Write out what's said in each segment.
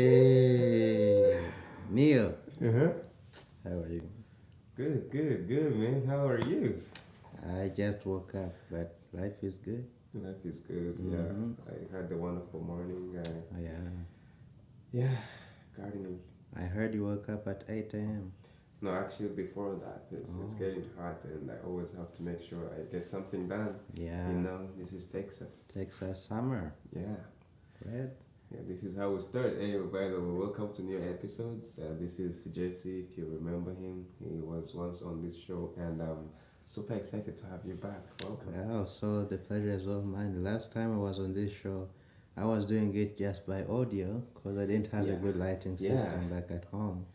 Hey, Neil, Uh-huh. how are you? Good, man. How are you? I just woke up, but life is good. Life is good. Yeah, Mm-hmm. I had a wonderful morning. Yeah, Yeah, gardening. I heard you woke up at 8 a.m. No, actually, before that, it's Oh, getting hot, and I always have to make sure I get something done. yeah, This is Texas. Texas summer, Yeah, right? yeah. This is how we start. Hey, by the way, welcome to new episodes. This is Jesse. If you remember him, he was once on this show, and I'm super excited to have you back. Welcome. Well, so the pleasure is all mine. The last time I was on this show, I was doing it just by audio because I didn't have a Yeah, good lighting yeah. system back at home.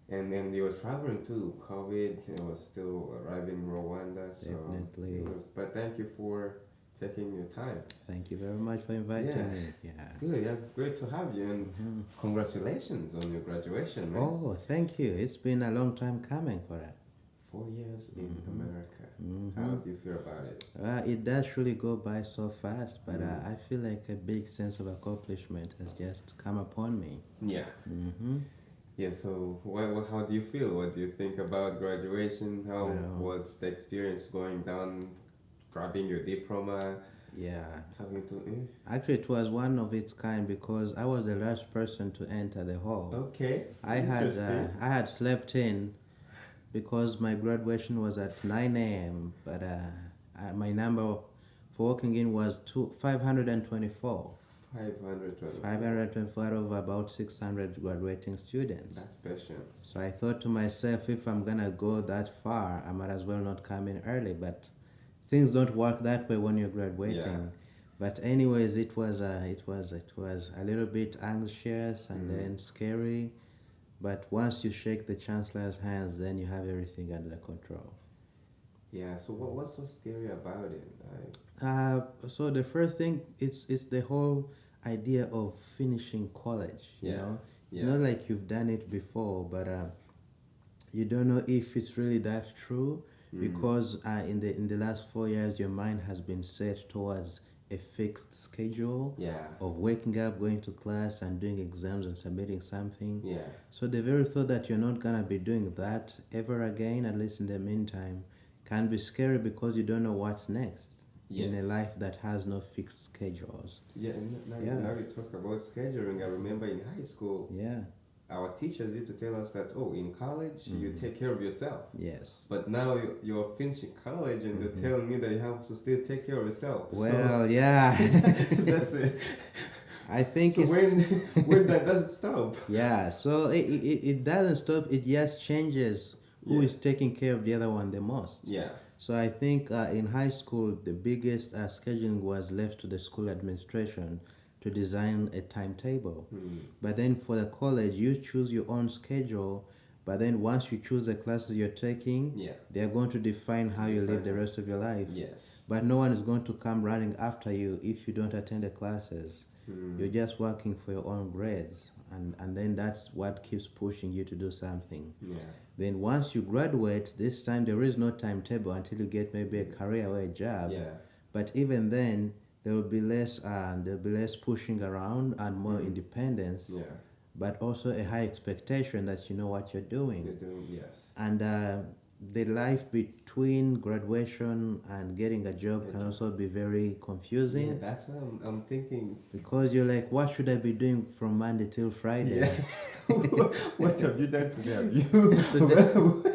And you were traveling too. COVID was still arriving in Rwanda, so it Definitely. was. But thank you for taking your time. Thank you very much for Yeah, inviting me. Yeah. good. Yeah, great to have you, and Mm-hmm. congratulations on your graduation, man. Oh, thank you. It's been a long time coming for that. 4 years in Mm-hmm. America. How Mm-hmm. do you feel about it? It does really go by so fast, but Mm. I feel like a big sense of accomplishment has just come upon me. Yeah, Mm-hmm. yeah. So, how do you feel? What do you think about graduation? How Well, was the experience going down, grabbing your diploma, yeah. talking to? Actually, it was one of its kind because I was the last person to enter the hall. Okay, I had uh, interesting. I had slept in because my graduation was at 9 a.m. But my number for walking in was 524. 524. 524 out of about 600 graduating students. That's patience. So I thought to myself, if I'm gonna go that far, I might as well not come in early. But things don't work that way when you're Yeah. graduating. But anyways, it was a little bit anxious and Mm. then scary. But once you shake the chancellor's hands, then you have everything under control. Yeah. So what's so scary about it? So the first thing it's the whole idea of finishing college. Yeah. It's Yeah. not like you've done it before, but you don't know if it's really that true Mm. because in the last 4 years your mind has been set towards a fixed schedule Yeah. of waking up, going to class, and doing exams and submitting something. Yeah. So the very thought that you're not gonna be doing that ever again, at least in the meantime, can be scary because you don't know what's next in a Yes. life that has no fixed schedules. Yeah. And Yeah, now you talk about scheduling. I remember in high school, yeah, our teachers used to tell us that, oh, in college you mm, take care of yourself. yes. But now you're finishing college and you're Hmm. telling me that you have to still take care of yourself. So Well, yeah. that's it. I think So it's when that doesn't stop. yeah. So it doesn't stop. It just changes who Yeah. is taking care of the other one the most. Yeah. So I think in high school the biggest scheduling was left to the school administration to design a timetable. Hmm. But then for the college, you choose your own schedule. But then once you choose the classes you're taking, Yeah. they are going to define how you live the Different. rest of your life. Yes. But no one is going to come running after you if you don't attend the classes. Hmm. You're just working for your own grades. And then that's what keeps pushing you to do something. Yeah. Then once you graduate, this time there is no timetable until you get maybe a career or a job. Yeah. But even then, there will be less pushing around and more Hmm. independence, Yeah. but also a high expectation that you know what you're They're doing. doing yes. And the life between graduation and getting a job Good can job. also be very Yeah, confusing that's what I'm thinking. because you're like, what should I be doing from Monday till Yeah. Friday? What have you done today? Have today, you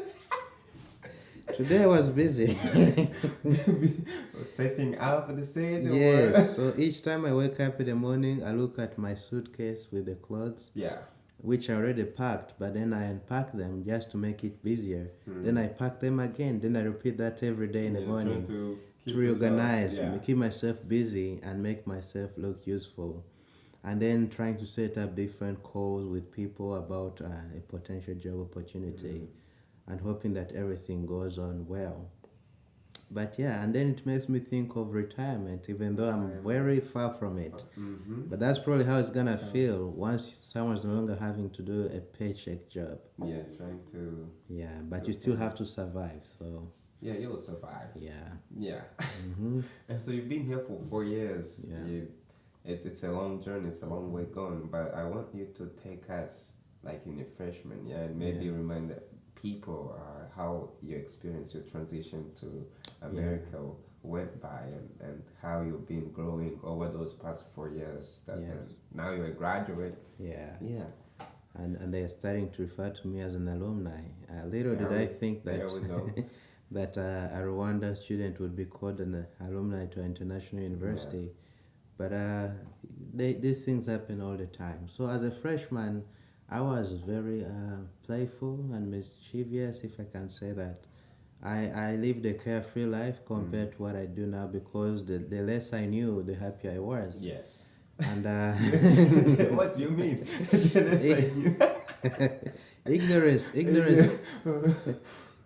today I was busy. setting up the set or Yes, so each time I wake up in the morning, I look at my suitcase with the clothes, yeah. which I already packed, but then I unpack them just to make it busier. Then Hmm. I pack them again. Then I repeat that every day in the Yeah, trying morning to to keep yourself. reorganize, Yeah. keep myself busy, and make myself look useful. And then trying to set up different calls with people about a potential job opportunity and hoping that everything goes on well. But yeah, and then it makes me think of retirement, even though I'm Retirement. very far from it. Mm-hmm. But that's probably how it's gonna So feel once someone's no longer having to do a paycheck job. yeah, trying to Yeah, but you look still for have to survive. So yeah, you'll survive. yeah, Yeah. hmm And so you've been here for 4 years. yeah, it's a long journey, it's a long way gone. But I want you to take us like in a freshman, yeah, and Yeah, maybe remind the people how you experienced your transition to yeah, America went by, and how you've been growing over those past 4 years. That yes, and now you're a graduate. yeah. Yeah, And they are starting to refer to me as an alumni. Little did there I we think there that we go. that a Rwanda student would be called an alumni to an international Yeah, university. But these things happen all the time. So as a freshman, I was very playful and mischievous, if I can say that. I lived a carefree life mm. compared to what I do now because the less I knew, the happier I was. Yes. And What do you mean? That's like you. ignorance, ignorance,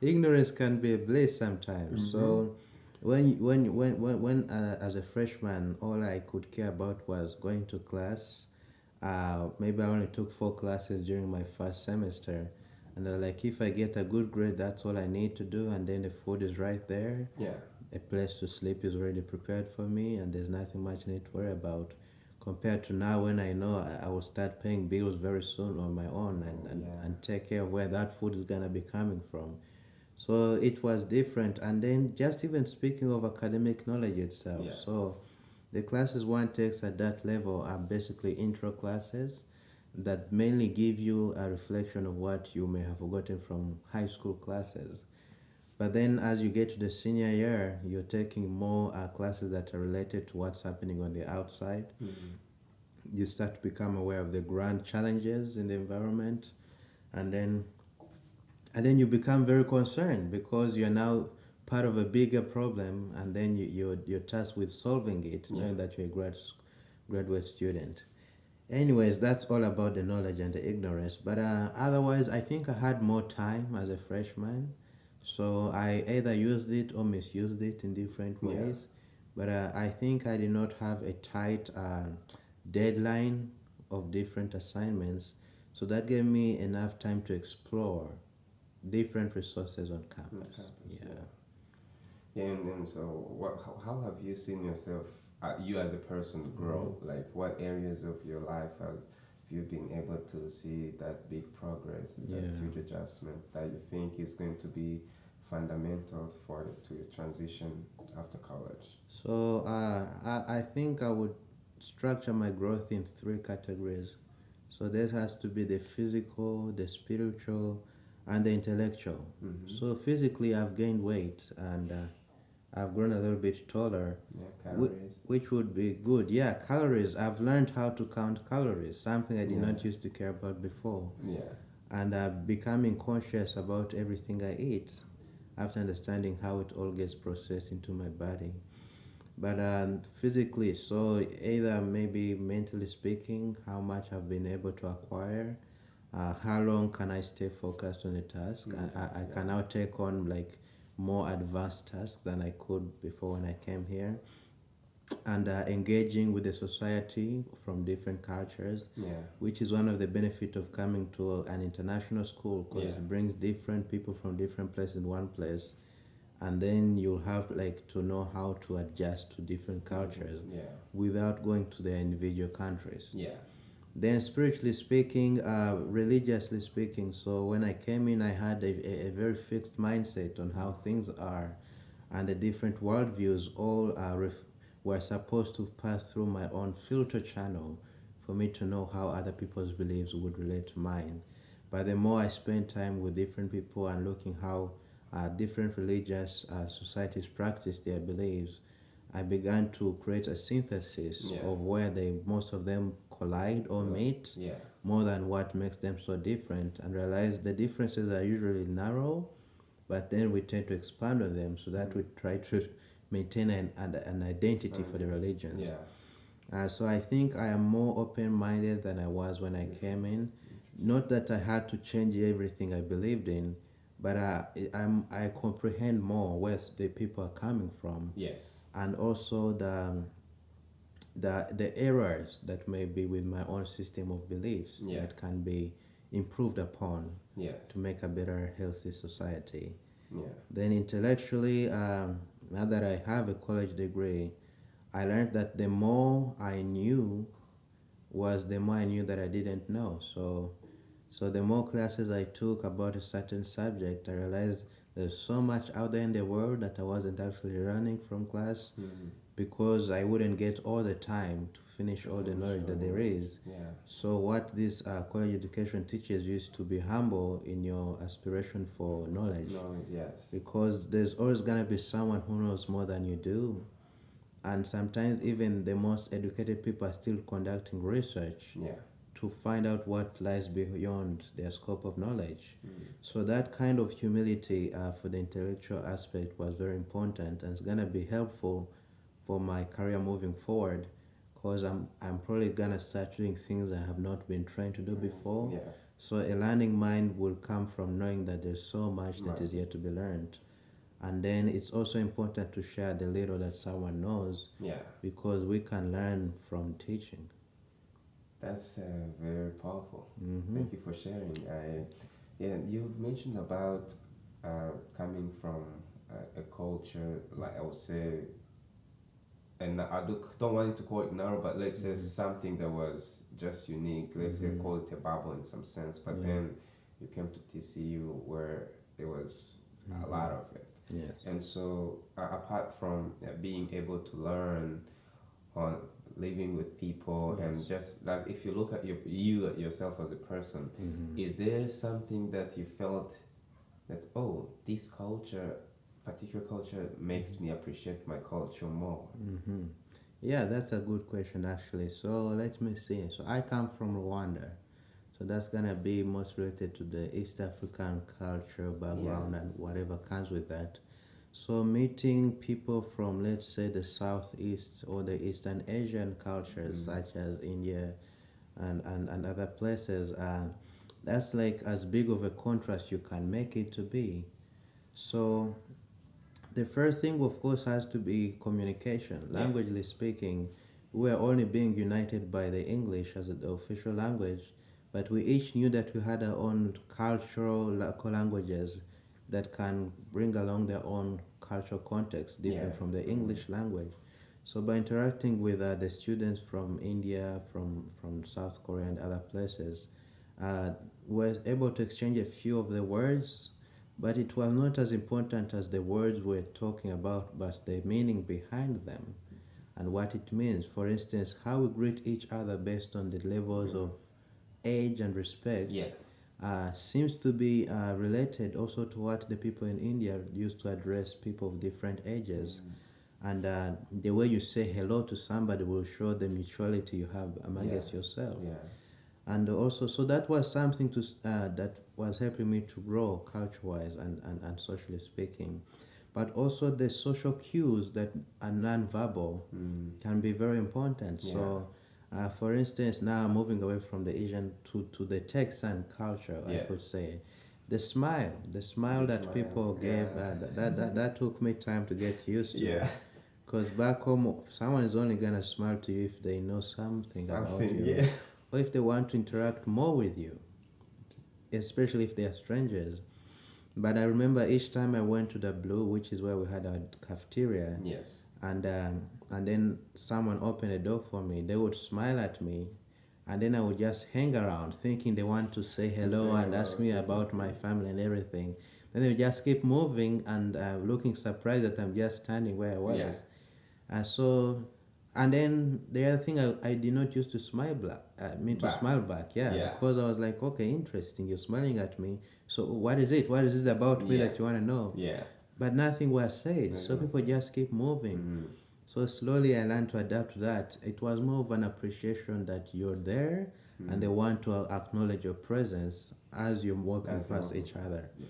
ignorance can be a bliss sometimes. Mm-hmm. So when as a freshman, all I could care about was going to class. Maybe I only took 4 classes during my first semester, and like, if I get a good grade, that's all I need to do, and then the food is right there. Yeah. A place to sleep is already prepared for me, and there's nothing much I need to worry about. Compared to now, when I know I will start paying bills very soon on my own, Oh, yeah. and take care of where that food is gonna be coming from. So it was different. And then, just even speaking of academic knowledge itself, Yeah. so the classes one takes at that level are basically intro classes that mainly give you a reflection of what you may have forgotten from high school classes. But then, as you get to the senior year, you're taking more classes that are related to what's happening on the outside. Mm-hmm. You start to become aware of the grand challenges in the environment, and then you become very concerned because you're now part of a bigger problem, and then you're tasked with solving it, Yeah. knowing that you're a graduate student. Anyways, that's all about the knowledge and the ignorance. But otherwise, I think I had more time as a freshman, so I either used it or misused it in different Yeah. ways. But I think I did not have a tight deadline of different assignments, so that gave me enough time to explore different resources on On campus. campus. Yeah. Yeah. Yeah. And so, how have you seen yourself, you as a person, grow? Mhm. Like, what areas of your life have you been able to see that big progress, that Yeah. huge adjustment that you think is going to be fundamental for to your transition after college? So I think I would structure my growth in three categories. So there has to be the physical, the spiritual, and the intellectual. Mm-hmm. So physically, I've gained weight, and I've grown a little bit taller, Yeah, whi- calories. which would be good. Yeah, calories. I've learned how to count calories, something I did Yeah. not used to care about before. Yeah. And becoming conscious about everything I eat after understanding how it all gets processed into my body. But physically, so either maybe mentally speaking, how much I've been able to acquire, how long can I stay focused on a task. I Yeah. can now take on like more advanced tasks than I could before when I came here, and engaging with the society from different cultures, Yeah. which is one of the benefit of coming to an international school, because Yeah. it brings different people from different places in one place, and then you'll have like to know how to adjust to different cultures Yeah. without going to their individual countries. Yeah. Then spiritually speaking, religiously speaking, so when I came in, I had a very fixed mindset on how things are, and the different worldviews all were supposed to pass through my own filter channel for me to know how other people's beliefs would relate to mine. But the more I spent time with different people and looking how different religious societies practice their beliefs, I began to create a synthesis Yeah. of where most of them collide or meet, Yeah. more than what makes them so different, and realize the differences are usually narrow, but then we tend to expand on them so that we try to maintain an identity for the religions. Yeah. So I think I am more open-minded than I was when I came in. Not that I had to change everything I believed in, but I comprehend more where the people are coming from, Yes. and also the errors that may be with my own system of beliefs Yeah. that can be improved upon Yeah. to make a better, healthy society. Yeah. Then intellectually, now that I have a college degree, I learned that the more I knew was the more I knew that I didn't know. So the more classes I took about a certain subject, I realized there's so much out there in the world that I wasn't actually learning from class Mm-hmm. because I wouldn't get all the time to finish all the knowledge that there is. Yeah. So what this college education teaches you is to be humble in your aspiration for knowledge, No, yes. because there's always gonna be someone who knows more than you do, and sometimes even the most educated people are still conducting research Yeah. to find out what lies beyond their scope of knowledge. Mm. So that kind of humility for the intellectual aspect was very important, and it's gonna be helpful for my career moving forward, because I'm probably gonna start doing things I have not been trained to do before. Yeah. So a learning mind will come from knowing that there's so much that Right. is yet to be learned. And then it's also important to share the little that someone knows, Yeah. because we can learn from teaching. That's very powerful. Hmm. Thank you for sharing. Yeah, you mentioned about coming from a culture, like I would say, and don't want you to call it narrow, but let's say something that was just unique. Let's say call it a bubble in some sense. But Yeah. then you came to TCU where there was a lot of it. Yes. And so, apart from being able to learn on living with people, and just that, if you look at you at yourself as a person, is there something that you felt that, oh, this culture, particular culture, makes me appreciate my culture more? Hmm. Yeah, that's a good question actually. So let me see. So I come from Rwanda. So that's gonna be most related to the East African culture background and whatever comes with that. So meeting people from, let's say, the Southeast or the Eastern Asian cultures such as India and other places, that's like as big of a contrast you can make it to be. So the first thing, of course, has to be communication. Yeah. Languagely speaking, we are only being united by the English as the official language, but we each knew that we had our own cultural local languages that can bring along their own cultural context different Yeah. from the English language. So by interacting with the students from India, from South Korea and other places, uh, we're able to exchange a few of the words, but it was not as important as the words we're talking about, but the meaning behind them and what it means. For instance, how we greet each other based on the levels of age and respect Yeah. seems to be related also to what the people in India used to address people of different ages. And the way you say hello to somebody will show the mutuality you have amongst yourself. Yeah. And also, so that was something that was helping me to grow culture-wise and socially speaking. But also the social cues that are non-verbal can be very important. Yeah. So for instance, now moving away from the Asian to the Texan culture, I Yeah. could say, the smile that smile, people gave, yeah. that took me time to get used to. Yeah. Because back home, someone is only gonna smile to you if they know something about Something, you, yeah. or if they want to interact more with you, especially if they are strangers. But I remember each time I went to the Blue, which is where we had our cafeteria, Yes. and then someone opened a door for me, they would smile at me, and then I would just hang around thinking they want to say hello say and hello, ask me say about something. my family and everything. Then they would just keep moving and looking surprised that I'm just standing where I was. Yeah. So, and then the other thing, I did not used to smile back. I mean to Back. smile back, yeah, Yeah. because I was like, okay, interesting, you're smiling at me. So what is it? What is it about me Yeah. that you want to know? Yeah. But nothing was said, Nothing so was people just keep moving. Mhm. So slowly I learned to adapt to that. It was more of an appreciation that you're there and they want to acknowledge your presence as you're walking As you're past walking. each other. Yeah.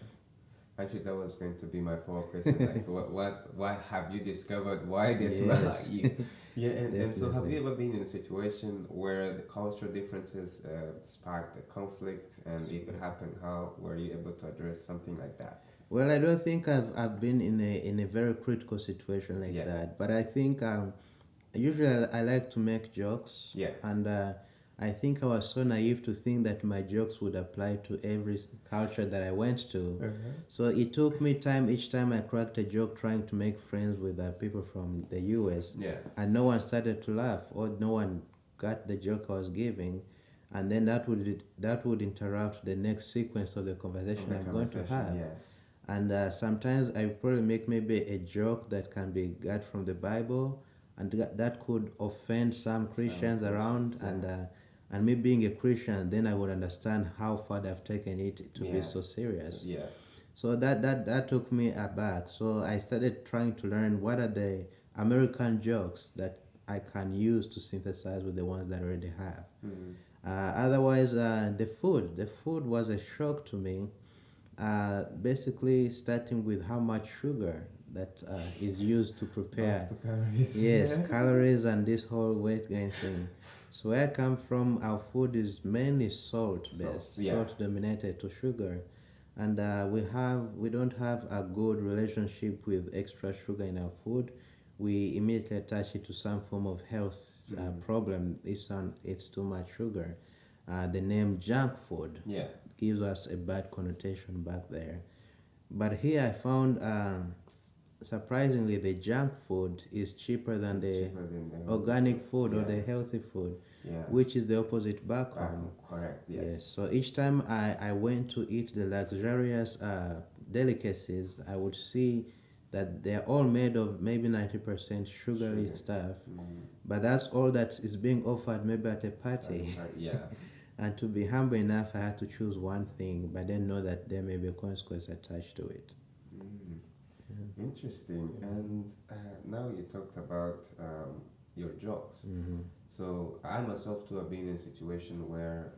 Actually, that was going to be my follow-up question. Like, what have you discovered? Why they smell Yes. like you? Yeah, and so have Definitely. you ever been in a situation where the cultural differences sparked a conflict? And if it happened, how were you able to address something like that? Well, I don't think I've been in a very critical situation like Yeah. that, but I think usually I like to make jokes, Yeah. and I think I was so naive to think that my jokes would apply to every culture that I went to. So it took me time each time I cracked a joke trying to make friends with people from the US, Yeah. and no one started to laugh or no one got the joke I was giving, and then that would interrupt the next sequence of the conversation The I'm going to conversation, have. yeah. And sometimes I probably make maybe a joke that can be got from the Bible, and that could offend some Christians around, Yeah. and me being a Christian, then I would understand how far they've taken it to be Yeah. so serious. Yeah. So that took me aback. So I started trying to learn what are the American jokes that I can use to synthesize with the ones that I already have. Otherwise, the food was a shock to me. Basically, starting with how much sugar that is used to prepare. Of the calories. Yes, Yeah. calories and this whole weight gain thing. So where I come from, our food is mainly salt based, Yeah. salt dominated to sugar, and we don't have a good relationship with extra sugar in our food. We immediately attach it to some form of health problem if it's too much sugar. The name junk food Yeah. gives us a bad connotation back there. But here I found, surprisingly, the junk food is cheaper than the Cheaper than the organic food or Yeah. the healthy food, Yeah. which is the opposite back home. Correct. Yes. Yes. So each time I went to eat the luxurious delicacies, I would see that they're all made of maybe 90% sugary Sugar. stuff, but that's all that is being offered maybe at a party. Yeah. And to be humble enough, I had to choose one thing, but then know that there may be a consequence attached to it. Interesting. And now you talked about your jokes. So I myself too have been in a situation where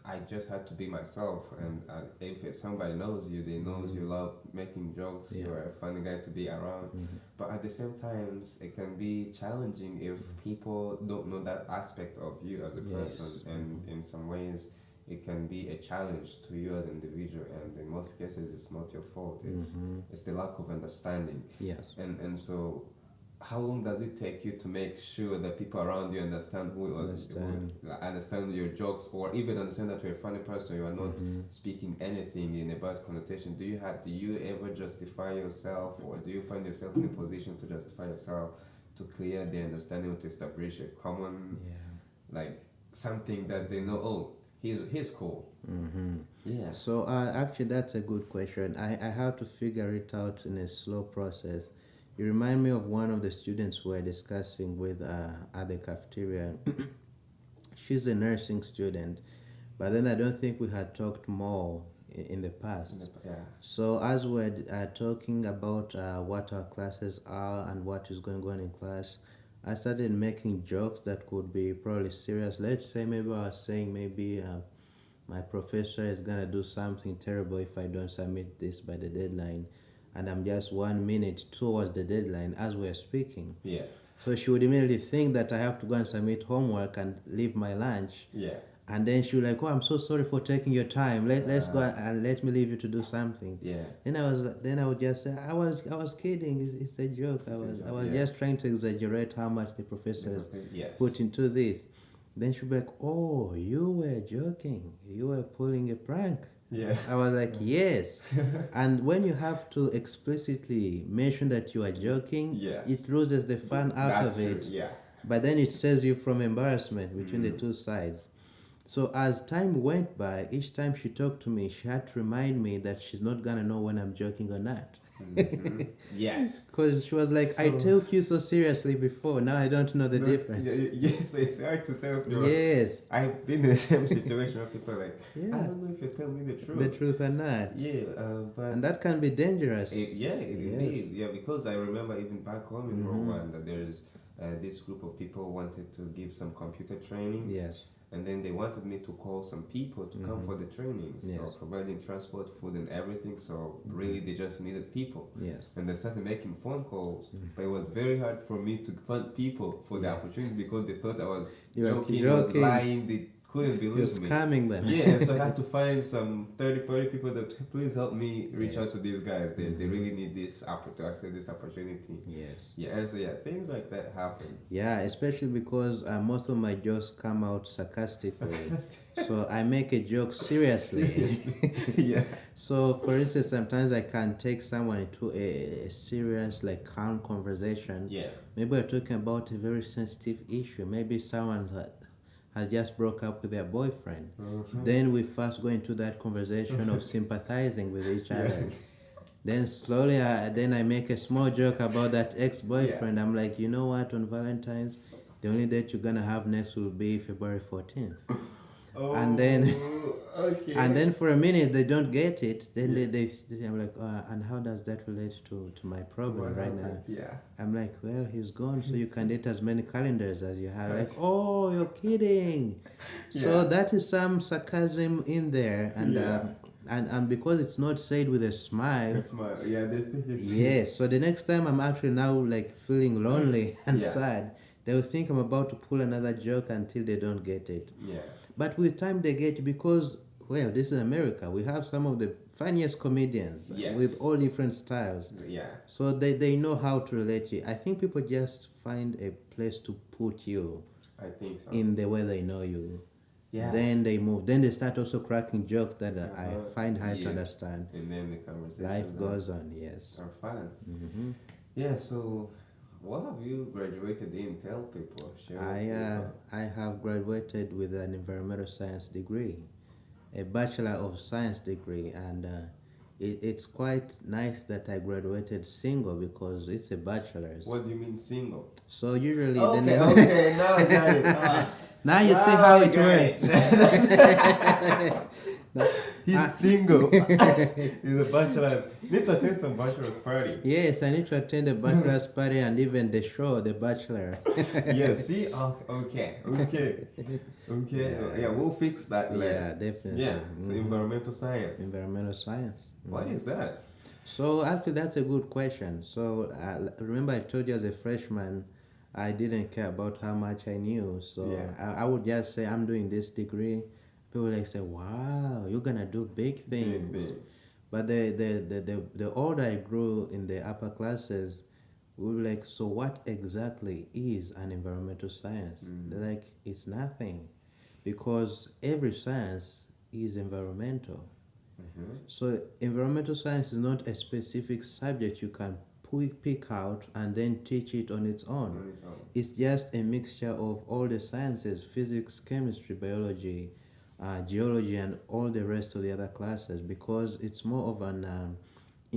I just had to be myself, and if somebody knows you, they knows you love making jokes. Yeah. You're a funny guy to be around. But at the same times, it can be challenging if people don't know that aspect of you as a Yes. person, and in some ways, it can be a challenge to you as an individual. And in most cases, it's not your fault. It's the lack of understanding. Yes. And so, how long does it take you to make sure that people around you understand understand your jokes, or even understand that you're a funny person? You are not speaking anything in a bad connotation. Do you ever justify yourself, or do you find yourself in a position to justify yourself to clear the understanding, to establish a common, like something that they know? Oh, he's cool. Yeah. So actually, that's a good question. I have to figure it out in a slow process. You remind me of one of the students we were discussing with at the cafeteria. She's a nursing student, but then I don't think we had talked more in the past. Yeah. So as we're talking about what our classes are and what is going on in class, I started making jokes that could be probably serious. Let's say maybe I was saying maybe my professor is gonna do something terrible if I don't submit this by the deadline, and I'm just 1 minute towards the deadline as we're speaking. Yeah. So she would immediately think that I have to go and submit homework and leave my lunch. Yeah. And then she would like, oh, I'm so sorry for taking your time. Let's go and let me leave you to do something. Yeah. Then I would just say, I was kidding. It's a joke. I was just trying to exaggerate how much the professor Yes. put into this. Then she'd be like, oh, you were joking. You were pulling a prank. Yeah. I was like, yes. And when you have to explicitly mention that you are joking, Yes. it loses the fun out That's of it. true. Yeah. But then it saves you from embarrassment between the two sides. So as time went by, each time she talked to me, she had to remind me that she's not gonna know when I'm joking or not. Yes. Because she was like, I took you so seriously before, now I don't know the difference. Yes, it's hard to tell. Yes. I've been in the same situation where people are like, Yeah. I don't know if you tell me the truth. The truth or not. Yeah, but And that can be dangerous. indeed. Yeah, because I remember even back home in Rwanda, there's this group of people wanted to give some computer trainings. Yes. And then they wanted me to call some people to come for the trainings, Yes. providing transport, food, and everything. So really, they just needed people. Yes. And they started making phone calls, but it was very hard for me to find people for the opportunity because they thought I was You were joking, I was joking. lying. They couldn't You're believe me. scamming them. Yeah, so I had to find some 30 people that please help me reach Yes. out to these guys. They really need this to access this opportunity. Yes. Yeah, and so yeah, things like that happen. Yeah, especially because most of my jokes come out sarcastically. So I make a joke seriously. Seriously. Yeah. So, for instance, sometimes I can take someone into a serious, like calm conversation. Yeah. Maybe we're talking about a very sensitive issue. Maybe someone that has just broke up with their boyfriend. Then we first go into that conversation of sympathizing with each other. Then slowly, then I make a small joke about that ex-boyfriend. I'm like, you know what? On Valentine's, the only date you're gonna have next will be February 14th. Oh, And then, okay. and then for a minute they don't get it. Then I'm like, and how does that relate to my problem right now? Yeah. I'm like, well, he's gone, so you can date as many calendars as you have. Like, oh, you're kidding. So Yeah. that is some sarcasm in there, and Yeah. and because it's not said with a smile. That's my yeah. They think it's Yes. So the next time I'm actually now like feeling lonely and Yeah. sad, they will think I'm about to pull another joke until they don't get it. Yeah. But with time they get it because, well, this is America. We have some of the funniest comedians Yes. with all different styles. Yeah. So they know how to relate you. I think people just find a place to put you I think so. in the way they know you. Yeah. Then they move. Then they start also cracking jokes that I find hard to Yeah. understand. And then the conversation Life goes on, yes. are fun. Hmm. Yeah. So, what have you graduated in? Tell people. Share. I have graduated with an environmental science degree, a Bachelor of Science degree, and it's quite nice that I graduated single because it's a bachelor's. What do you mean single? So usually, Okay. Okay. Now I got it. Now you see how it works. He's single. He's a bachelor. Need to attend some bachelor's party. Yes, I need to attend the bachelor's party and even the show, The Bachelor. Yeah, see? Oh, okay. Okay. Okay. Yeah, we'll fix that later. Yeah, definitely. Yeah, so environmental science. Environmental science. What is that? So actually, that's a good question. So remember, I told you as a freshman, I didn't care about how much I knew. So Yeah. I would just say I'm doing this degree. People like say, "Wow, you're gonna do big things." Big things. But the older I grew in the upper classes, we were like, "So what exactly is an environmental science?" They're like, "It's nothing, because every science is environmental." So environmental science is not a specific subject you can pick out and then teach it on its own. On its own. It's just a mixture of all the sciences: physics, chemistry, biology, geology, and all the rest of the other classes, because it's more of an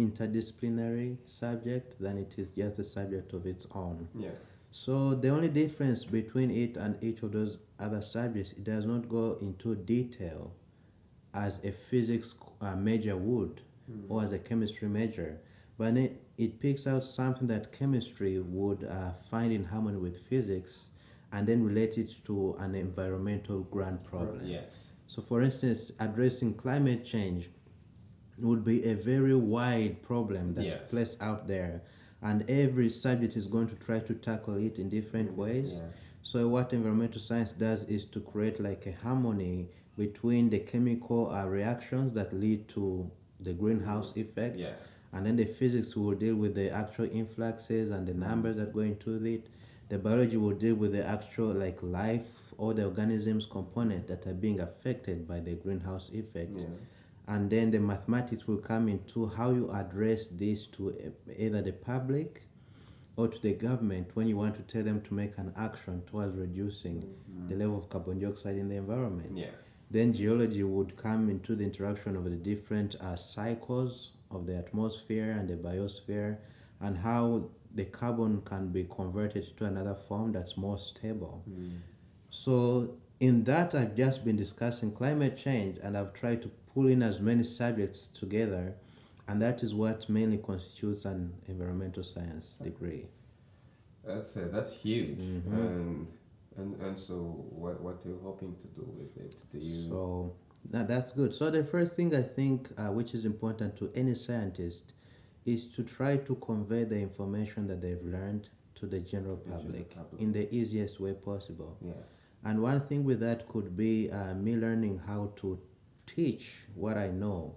interdisciplinary subject than it is just a subject of its own. Yeah. So the only difference between it and each of those other subjects, it does not go into detail as a physics major would, or as a chemistry major, but it picks out something that chemistry would find in harmony with physics and then relate it to an environmental grand problem. Yes. So for instance, addressing climate change would be a very wide problem that's Yes. placed out there, and every subject is going to try to tackle it in different ways. Yeah. So what environmental science does is to create like a harmony between the chemical reactions that lead to the greenhouse effect, Yeah. and then the physics will deal with the actual influxes and the numbers that go into it. The biology will deal with the actual like life or the organisms component that are being affected by the greenhouse effect. Yeah. And then the mathematics will come into how you address this to either the public or to the government when you want to tell them to make an action towards reducing the level of carbon dioxide in the environment. Yeah. Then geology would come into the interaction of the different cycles of the atmosphere and the biosphere, and how the carbon can be converted to another form that's more stable. So in that, I've just been discussing climate change, and I've tried to pull in as many subjects together, and that is what mainly constitutes an environmental science degree. That's huge. And so what are you hoping to do with it? Do you So that's good. So the first thing I think, which is important to any scientist, is to try to convey the information that they've learned to the general public public. in the easiest way possible. Yeah. And one thing with that could be me learning how to teach what I know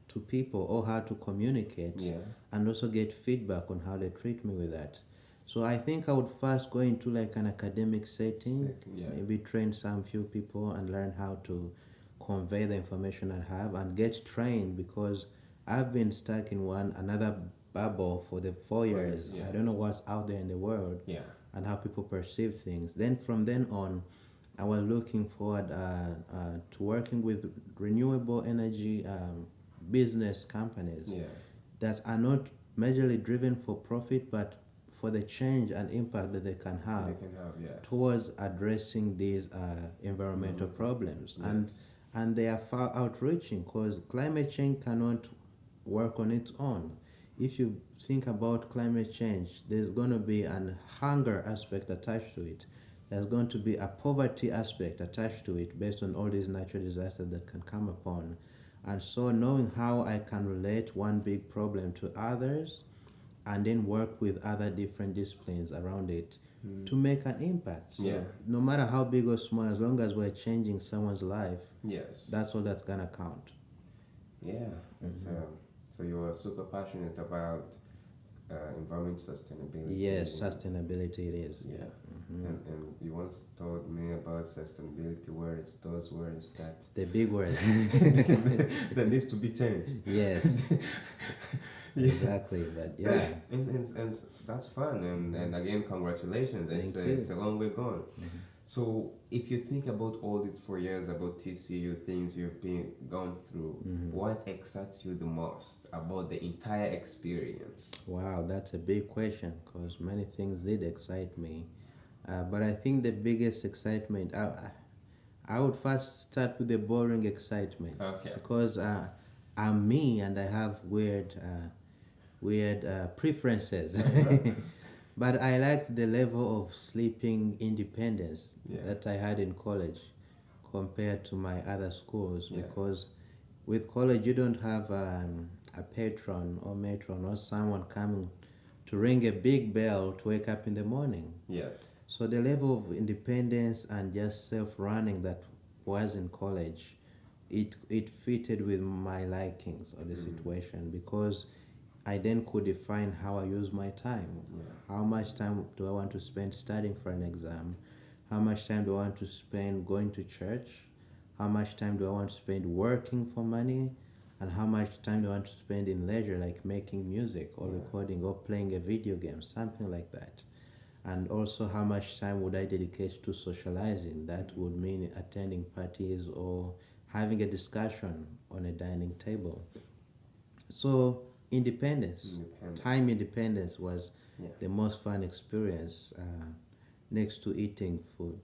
to people, or how to communicate, Yeah. and also get feedback on how they treat me with that. So I think I would first go into like an academic setting, Yeah. maybe train some few people and learn how to convey the information I have and get trained, because I've been stuck in one another bubble for the 4 years. Yeah. I don't know what's out there in the world Yeah. and how people perceive things. Then from then on, I was looking forward to working with renewable energy business companies Yeah. that are not majorly driven for profit, but for the change and impact that they can have They can have, yeah. towards addressing these environmental problems. Yes. And they are far outreaching, because climate change cannot work on its own. If you think about climate change, there's going to be an hunger aspect attached to it. There's going to be a poverty aspect attached to it, based on all these natural disasters that can come upon. And so knowing how I can relate one big problem to others, and then work with other different disciplines around it to make an impact. So Yeah. no matter how big or small, as long as we're changing someone's life, Yes. that's all that's gonna count. Yeah. It's so you are super passionate about environment sustainability. Yes, sustainability it is. Yeah. Yeah. And you once told me about sustainability words, those words that The big word. that needs to be changed. Yes. Exactly. But yeah. And that's fun. And again, congratulations. Thank you. It's a long way gone. So if you think about all these 4 years, about TCU, things you've been gone through, what excites you the most about the entire experience? Wow, that's a big question, because many things did excite me. But I think the biggest excitement, I would first start with the boring excitement. Okay. Because I'm me and I have weird preferences. But I liked the level of sleeping independence that I had in college compared to my other schools, because with college you don't have a patron or matron or someone coming to ring a big bell to wake up in the morning. Yes. So the level of independence and just self-running that was in college, it fitted with my likings of the situation, because I then could define how I use my time. How much time do I want to spend studying for an exam? How much time do I want to spend going to church? How much time do I want to spend working for money? And how much time do I want to spend in leisure, like making music or recording or playing a video game, something like that? And also, how much time would I dedicate to socializing? That would mean attending parties or having a discussion on a dining table. So independence, time independence was the most fun experience, next to eating food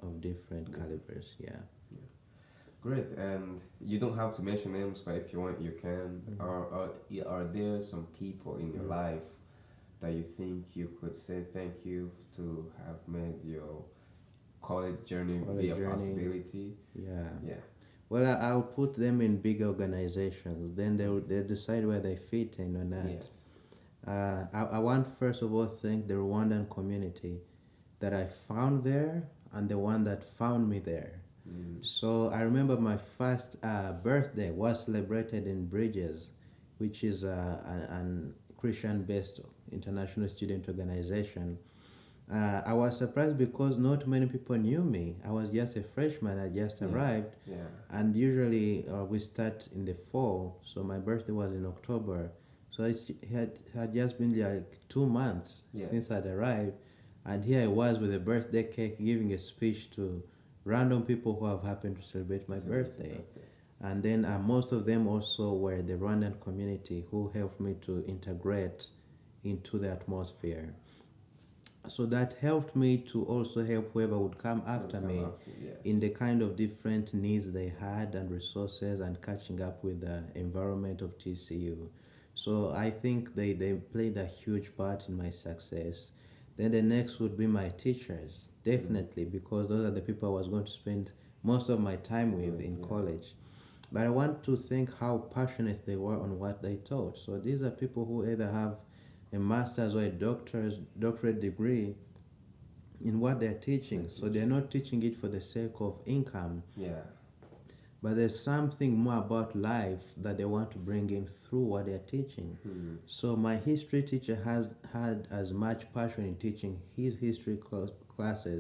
of different calibers. Yeah. Great. And you don't have to mention names, but if you want, you can. Are there some people in your life that you think you could say thank you to have made your college journey be a possibility? Yeah. Yeah. Well, I'll put them in big organizations. Then they'll decide where they fit in or not. Yes. I want first of all thank the Rwandan community that I found there, and the one that found me there. So I remember my first birthday was celebrated in Bridges, which is an Christian-based international student organization. I was surprised because not many people knew me. I was just a freshman. I just arrived. Yeah. And usually we start in the fall, so my birthday was in October. So it had just been like 2 months since I'd arrived, and here I was with a birthday cake, giving a speech to random people who have happened to celebrate my birthday. And then most of them also were the Rwandan community who helped me to integrate into the atmosphere. So that helped me to also help whoever would come after me in the kind of different needs they had and resources, and catching up with the environment of TCU. So I think they played a huge part in my success. Then the next would be my teachers, definitely, because those are the people I was going to spend most of my time with in college. But I want to think how passionate they were on what they taught. So these are people who either have a master's or a doctorate degree, in what they're teaching. So they're not teaching it for the sake of income, Yeah. but there's something more about life that they want to bring in through what they're teaching. So my history teacher has had as much passion in teaching his history classes